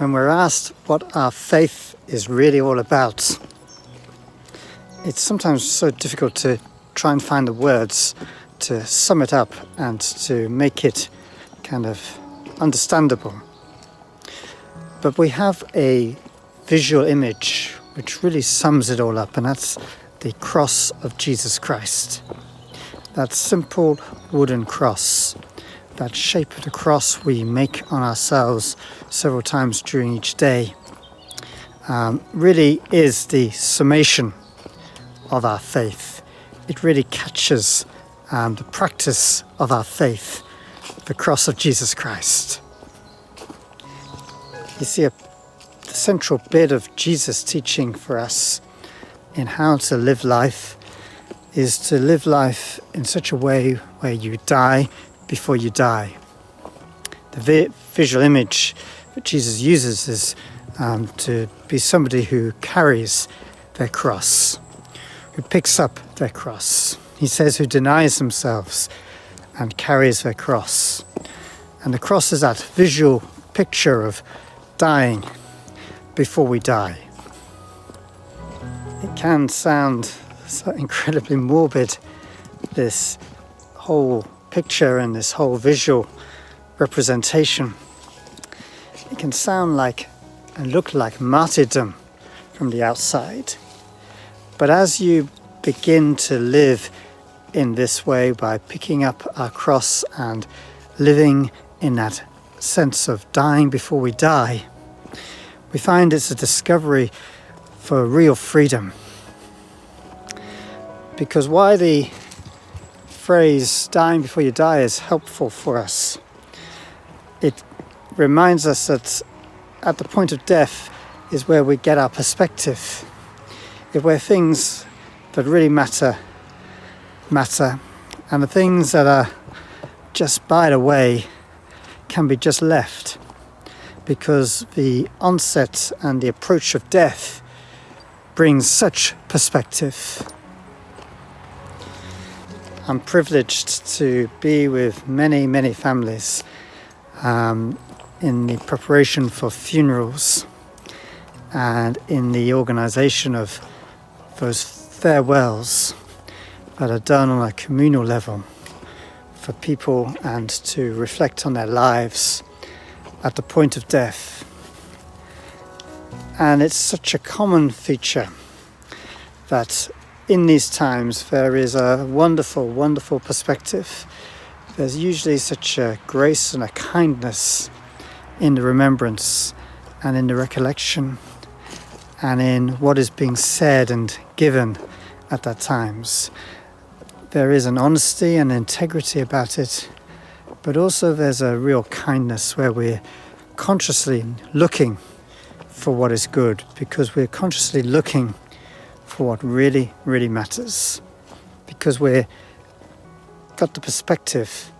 When we're asked what our faith is really all about, it's sometimes so difficult to try and find the words to sum it up and to make it kind of understandable. But we have a visual image which really sums it all up, and that's the cross of Jesus Christ. That simple wooden cross, that shape of the cross we make on ourselves several times during each day, really is the summation of our faith. It really captures the practice of our faith, the cross of Jesus Christ. You see, the central bit of Jesus' teaching for us in how to live life is to live life in such a way where you die before you die. The visual image that Jesus uses is to be somebody who carries their cross, who picks up their cross. He says who denies themselves and carries their cross. And the cross is that visual picture of dying before we die. It can sound so incredibly morbid, this whole picture and this whole visual representation. It can sound like and look like martyrdom from the outside. But as you begin to live in this way by picking up our cross and living in that sense of dying before we die, we find it's a discovery for real freedom. Because why the phrase dying before you die is helpful for us, it reminds us that at the point of death is where we get our perspective, where things that really matter, and the things that are just by the way can be just left, because the onset and the approach of death brings such perspective. I'm privileged to be with many families in the preparation for funerals and in the organisation of those farewells that are done on a communal level for people and to reflect on their lives at the point of death. And it's such a common feature that in these times there is a wonderful perspective. There's usually such a grace and a kindness in the remembrance and in the recollection and in what is being said and given at that times. There is an honesty and integrity about it, but also there's a real kindness where we're consciously looking for what is good, because we're consciously looking for what really matters, because we've got the perspective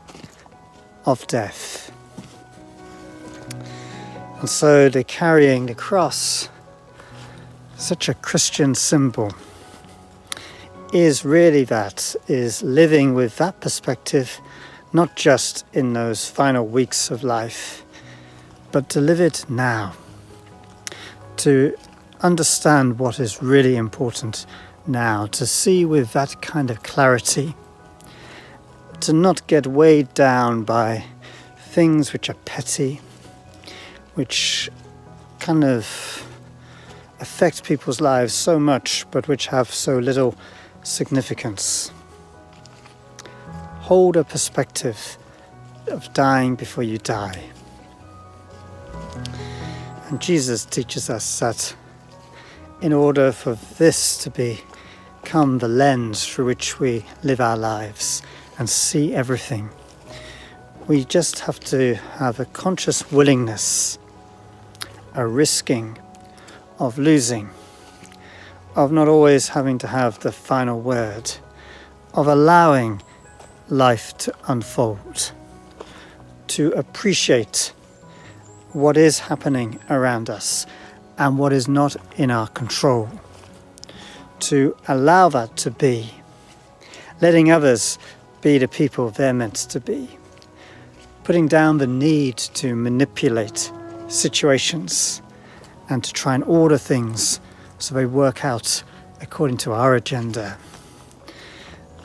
of death. And so the carrying the cross, such a Christian symbol, is really is living with that perspective, not just in those final weeks of life, but to live it now, to understand what is really important now, to see with that kind of clarity, to not get weighed down by things which are petty, which kind of affect people's lives so much, but which have so little significance. Hold a perspective of dying before you die. And Jesus teaches us that in order for this to become the lens through which we live our lives and see everything, we just have to have a conscious willingness, a risking of losing, of not always having to have the final word, of allowing life to unfold, to appreciate what is happening around us and what is not in our control, to allow that to be, letting others be the people they're meant to be, putting down the need to manipulate situations and to try and order things so they work out according to our agenda.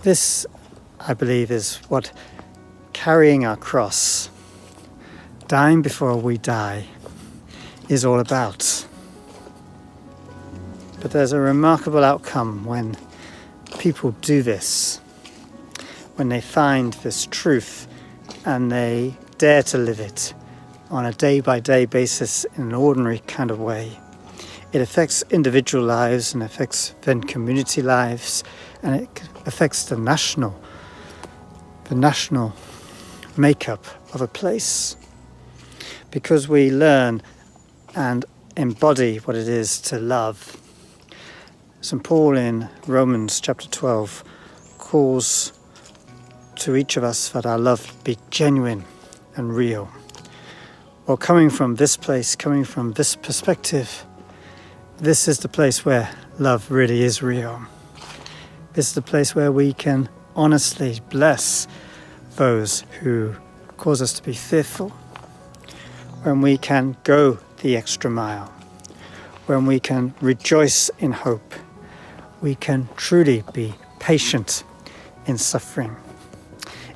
This, I believe, is what carrying our cross, dying before we die, is all about. But there's a remarkable outcome when people do this, when they find this truth and they dare to live it on a day-by-day basis in an ordinary kind of way. It affects individual lives and affects then community lives, and it affects the national makeup of a place. Because we learn and embody what it is to love. St. Paul in Romans chapter 12 calls to each of us that our love be genuine and real. Well, coming from this place, coming from this perspective, this is the place where love really is real. This is the place where we can honestly bless those who cause us to be fearful, when we can go the extra mile, when we can rejoice in hope, we can truly be patient in suffering.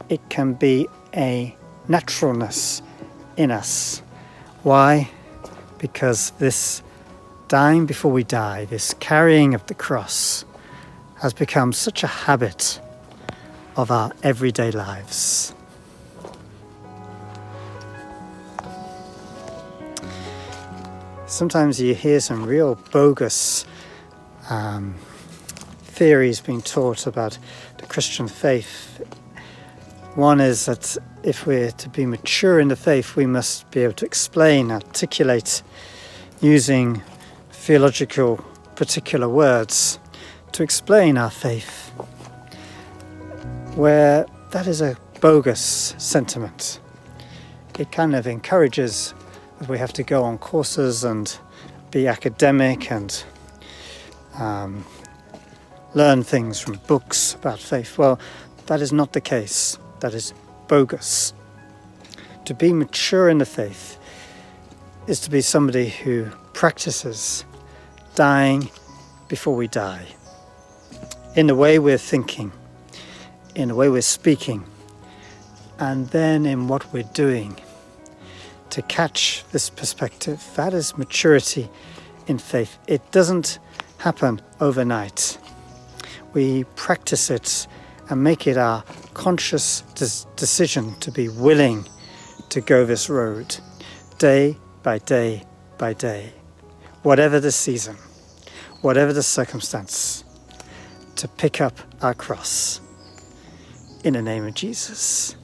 It can be a naturalness in us. Why? Because this dying before we die, this carrying of the cross, has become such a habit of our everyday lives. Sometimes you hear some real bogus theories being taught about the Christian faith. One is that if we're to be mature in the faith, we must be able to explain, articulate, using theological particular words to explain our faith, where that is a bogus sentiment. It kind of encourages that we have to go on courses and be academic and learn things from books about faith. Well, that is not the case. That is bogus. To be mature in the faith is to be somebody who practices dying before we die, in the way we're thinking, in the way we're speaking, and then in what we're doing. To catch this perspective, that is maturity in faith. It doesn't happen overnight. We practice it and make it our conscious decision to be willing to go this road, day by day by day, whatever the season, whatever the circumstance, to pick up our cross in the name of Jesus.